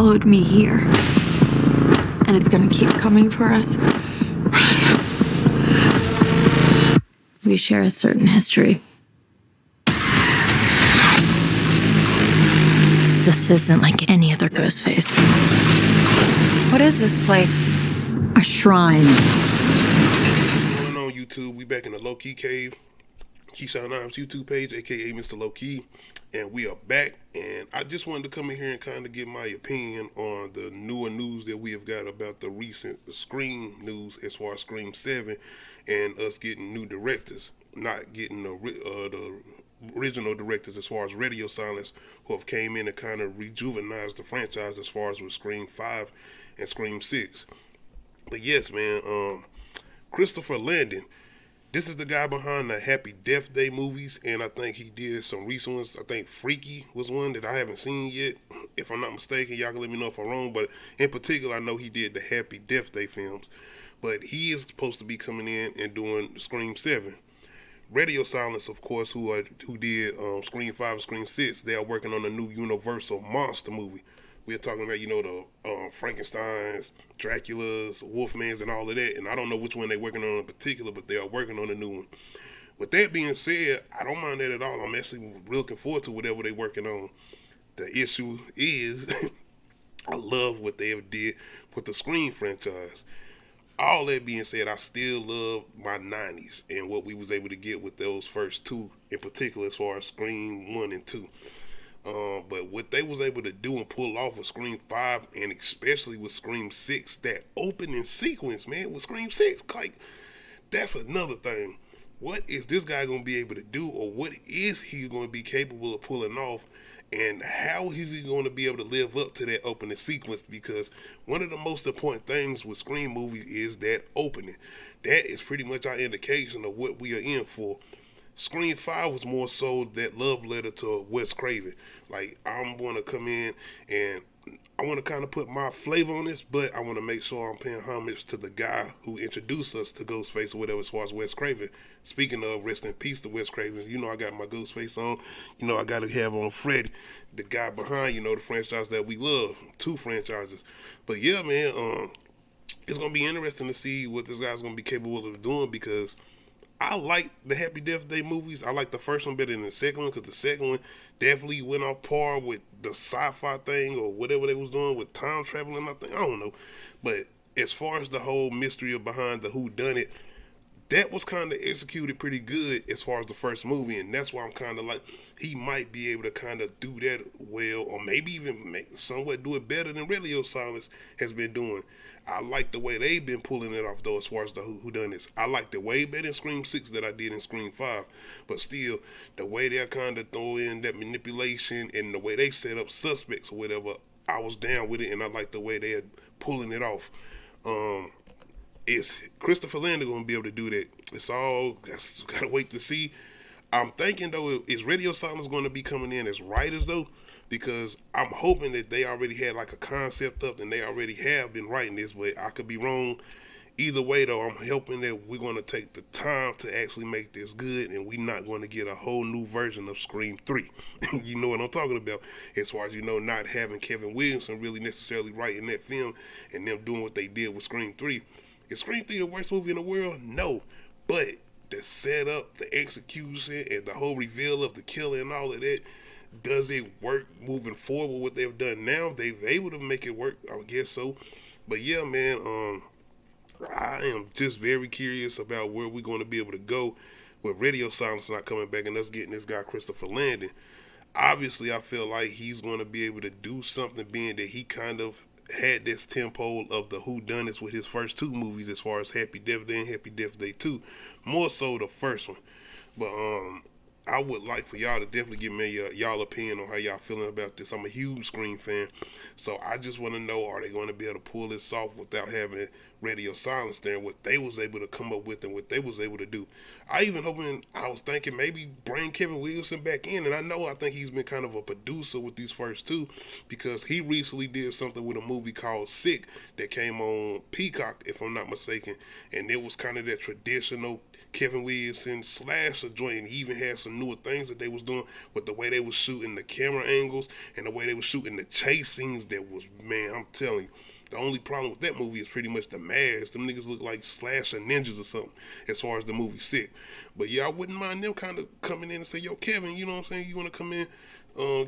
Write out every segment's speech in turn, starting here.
followed me here. And it's gonna keep coming for us. We share a certain history. This isn't like any other ghost face. What is this place? A shrine. What's going on, YouTube? We back in the Low Key Cave, Keyshawn Arms YouTube page, aka Mr. Low Key, and we are back. And I just wanted to come in here and kind of give my opinion on the newer news that we have got about the recent Scream news as far as Scream 7 and us getting new directors, not getting the original directors as far as Radio Silence, who have came in and kind of rejuvenized the franchise as far as with Scream 5 and Scream 6. But yes, man, Christopher Landon, this is the guy behind the Happy Death Day movies, and I think he did some recent ones. I think Freaky was one that I haven't seen yet. If I'm not mistaken, y'all can let me know if I'm wrong, but in particular, I know he did the Happy Death Day films. But he is supposed to be coming in and doing Scream 7. Radio Silence, of course, who did Scream 5 and Scream 6, they are working on a new Universal monster movie. We're talking about, the Frankensteins, Draculas, Wolfmans, and all of that. And I don't know which one they're working on in particular, but they are working on a new one. With that being said, I don't mind that at all. I'm actually looking forward to whatever they're working on. The issue is, I love what they have did with the Scream franchise. All that being said, I still love my 90s and what we was able to get with those first two, in particular as far as Scream 1 and 2. But what they was able to do and pull off with Scream 5 and especially with Scream 6, that opening sequence, man, with Scream 6, like, that's another thing. What is this guy going to be able to do, or what is he going to be capable of pulling off, and how is he going to be able to live up to that opening sequence? Because one of the most important things with Scream movies is that opening. That is pretty much our indication of what we are in for. Scream 5 was more so that love letter to Wes Craven. Like, I'm going to come in and I want to kind of put my flavor on this, but I want to make sure I'm paying homage to the guy who introduced us to Ghostface or whatever as far as Wes Craven. Speaking of, rest in peace to Wes Craven. I got my Ghostface on. I got to have on Freddy, the guy behind, the franchise that we love. 2 franchises. But yeah, man, it's going to be interesting to see what this guy's going to be capable of doing, because I like the Happy Death Day movies. I like the first one better than the second one, because the second one definitely went on par with the sci-fi thing or whatever they was doing with time traveling. I don't know. But as far as the whole mystery behind the whodunit, that was kind of executed pretty good as far as the first movie, and that's why I'm kind of like, he might be able to kind of do that well, or maybe even somewhat do it better than Radio Silence has been doing. I like the way they've been pulling it off, though, as far as the whodunits. I liked it way better in Scream 6 than I did in Scream 5, but still, the way they're kind of throwing in that manipulation and the way they set up suspects or whatever, I was down with it, and I like the way they're pulling it off. Is Christopher Landon going to be able to do that? Gotta wait to see. I'm thinking, though, is Radio Silence going to be coming in as writers, though? Because I'm hoping that they already had like a concept up and they already have been writing this, but I could be wrong. Either way, though, I'm hoping that we're going to take the time to actually make this good, and we're not going to get a whole new version of Scream 3. You know what I'm talking about, as far as, not having Kevin Williamson really necessarily writing that film and them doing what they did with Scream 3. Is Scream 3 the worst movie in the world? No. But the setup, the execution, and the whole reveal of the killer and all of that, does it work moving forward? What they've done now, they've able to make it work, I guess so. But yeah, man, I am just very curious about where we're going to be able to go with Radio Silence not coming back and us getting this guy Christopher Landon. Obviously, I feel like he's going to be able to do something, being that he kind of had this tempo of the whodunits with his first 2 movies, as far as Happy Death Day and Happy Death Day 2, more so the first one. But I would like for y'all to definitely give me y'all opinion on how y'all feeling about this. I'm a huge Scream fan, so I just want to know, are they going to be able to pull this off without having Radio Silence there, and what they was able to come up with and what they was able to do. I was thinking maybe bring Kevin Williamson back in, and I think he's been kind of a producer with these first two, because he recently did something with a movie called Sick that came on Peacock, if I'm not mistaken, and it was kind of that traditional Kevin Williamson slasher joint, and he even had some newer things that they was doing with the way they was shooting the camera angles and the way they was shooting the chase scenes. That was, man, I'm telling you, the only problem with that movie is pretty much the mask. Them niggas look like slasher ninjas or something as far as the movie Sick. But yeah, I wouldn't mind them kind of coming in and say, yo, Kevin, you know what I'm saying? You want to come in,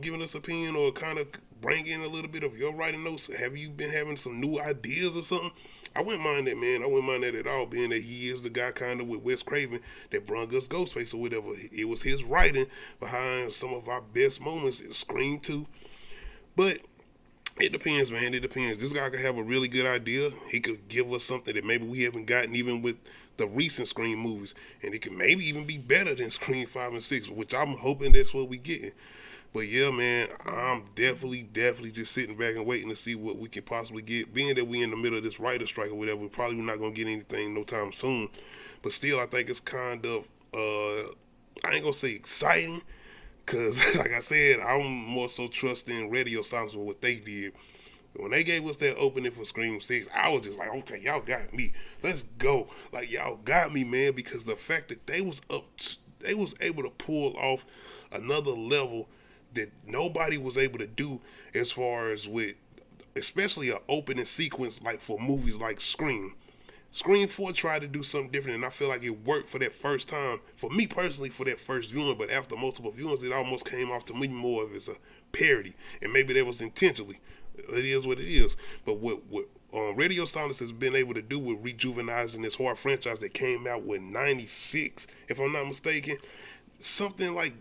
giving us opinion, or kind of bring in a little bit of your writing notes? Have you been having some new ideas or something? I wouldn't mind that, man. I wouldn't mind that at all, being that he is the guy kind of with Wes Craven that brung us Ghostface or whatever. It was his writing behind some of our best moments in Scream 2. But it depends, man. It depends. This guy could have a really good idea. He could give us something that maybe we haven't gotten even with the recent Scream movies. And it could maybe even be better than Scream 5 and 6, which I'm hoping that's what we getting. But yeah, man, I'm definitely just sitting back and waiting to see what we can possibly get. Being that we in the middle of this writer strike or whatever, we're probably not going to get anything no time soon. But still, I think it's kind of, I ain't going to say exciting, because like I said, I'm more so trusting Radio Silence with what they did. When they gave us that opening for Scream 6, I was just like, okay, y'all got me. Let's go. Like, y'all got me, man, because the fact that they was able to pull off another level that nobody was able to do, as far as with especially an opening sequence like for movies like Scream. Scream 4 tried to do something different, and I feel like it worked for that first time. For me personally, for that first viewing, but after multiple viewings, it almost came off to me more of as a parody, and maybe that was intentionally. It is what it is. But what Radio Silence has been able to do with rejuvenizing this horror franchise that came out with 96, if I'm not mistaken, something like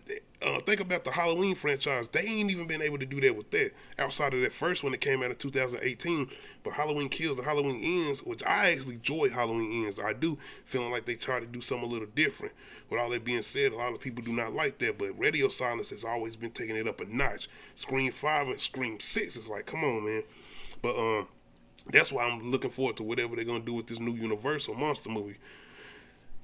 think about the Halloween franchise. They ain't even been able to do that with that outside of that first one that came out in 2018. But Halloween Kills and Halloween Ends, which I actually enjoy Halloween Ends. I do, feeling like they try to do something a little different. With all that being said, a lot of people do not like that, but Radio Silence has always been taking it up a notch. Scream 5 and Scream 6 is like, come on, man. But that's why I'm looking forward to whatever they're gonna do with this new Universal monster movie.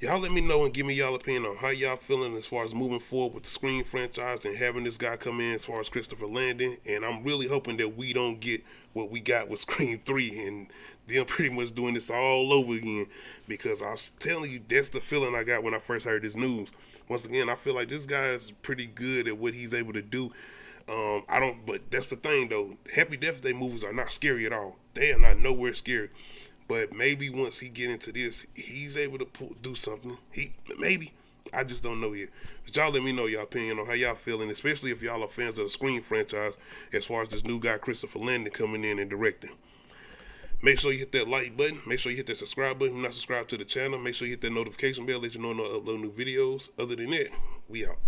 Y'all let me know and give me y'all opinion on how y'all feeling as far as moving forward with the Scream franchise and having this guy come in as far as Christopher Landon. And I'm really hoping that we don't get what we got with Scream 3 and them pretty much doing this all over again, because I was telling you, that's the feeling I got when I first heard this news. Once again, I feel like this guy is pretty good at what he's able to do. But that's the thing though. Happy Death Day movies are not scary at all. They are not nowhere scary. But maybe once he get into this, he's able to do something. Maybe. I just don't know yet. But y'all let me know y'all opinion on how y'all feeling, especially if y'all are fans of the Scream franchise, as far as this new guy, Christopher Landon, coming in and directing. Make sure you hit that like button. Make sure you hit that subscribe button. If you're not subscribed to the channel, make sure you hit that notification bell, let you know when I upload new videos. Other than that, we out.